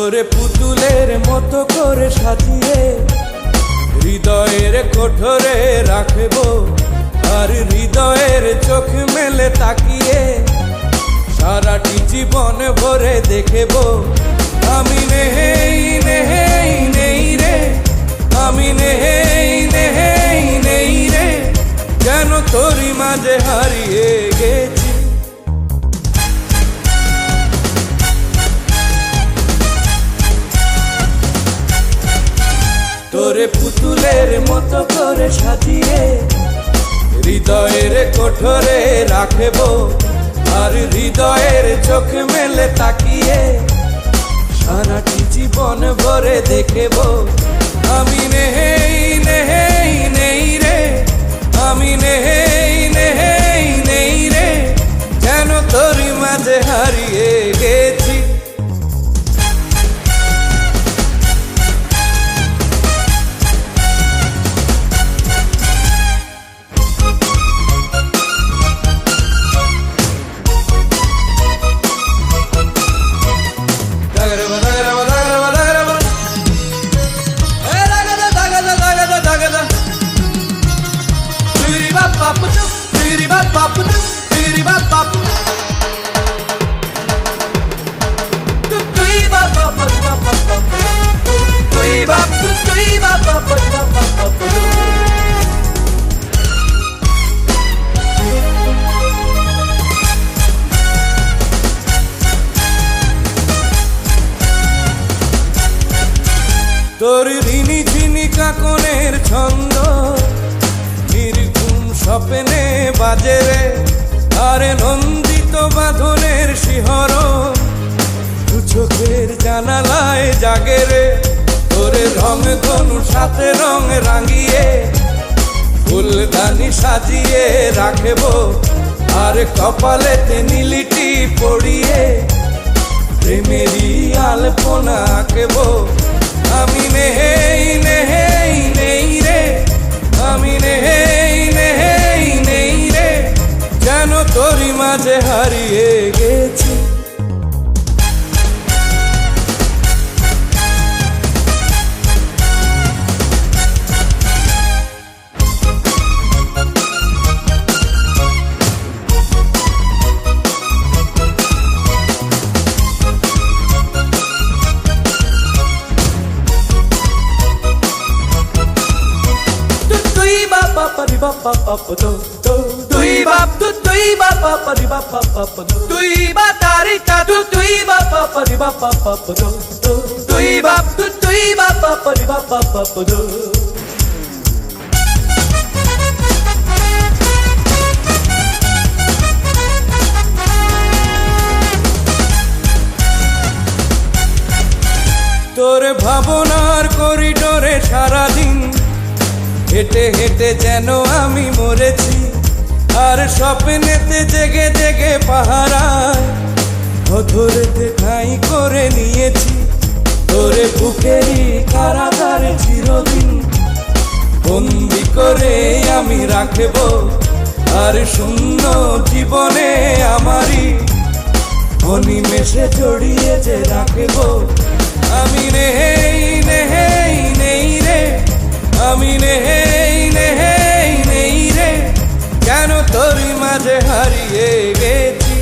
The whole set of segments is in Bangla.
তোরে পুতুলের মতো করে সাজিয়ে হৃদয়ের কোঠরে রাখবো, আর হৃদয়ের চোখ মেলে তাকিয়ে সারাটি জীবন ভরে দেখবো। আমি নেই নেই নেই রে, আমি নেই নেই নেই রে, যেন তোরই মাঝে হারিয়ে গেছি। তোরে পুতুলের মতো করে সাজিয়ে হৃদয়ের কোঠরে রাখবো, আর হৃদয়ের চোখ মেলে তাকিয়ে সারাটি জীবন ভরে দেখবো। আমি নেই নেই নেই রে, আমি নেই নেই নেই রে, যেন তোরই মাঝে হারিয়ে গেছি। তোর ঋণী ঝিনি কাকনের ছন্দ নির্ঘুম স্বপ্নে বাজে রে, আরে নন্দিত বাঁধনের শিহরণ দু চোখের জানালায় জাগে রে। তোরে রং ধনু সাথে রং রাঙিয়ে ফুলদানি সাজিয়ে রাখবো, আর কপালেতে নীলিটি পড়িয়ে প্রেমেরই আলপনা আঁকবো। আমি নেই নেই নেই রে, আমি নেই নেই নেই রে, যেন তোরই মাঝে হারিয়ে গেছি। তোর ভাবনার করিডোরে সারাদিন হেঁটে হেঁটে যেন আমি মরেছি, আর স্বপ্নেতে জেগে জেগে পাহারায় অধরেতে ঠাঁই করে নিয়েছি। তোরে বুকেরই কারাগারে চিরদিন বন্দি করে আমি রাখবো, আর শূন্য জীবনে আমারই অনিমেষে জড়িয়ে যে রাখবো। আমি নেই নেই নেই রে, আমি নেই নেই নেই রে, কেন তোরই মাঝে হারিয়ে গেছি।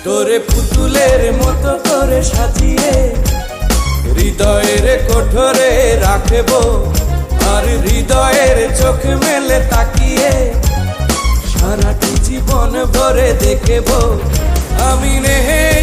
তোরে পুতুলের মতো করে সাজিয়ে হৃদয়ের কোঠরে রাখবো, আর হৃদয়ের চোখ মেলে তাকিয়ে সারাটি জীবন ভরে দেখবো। আমি নেই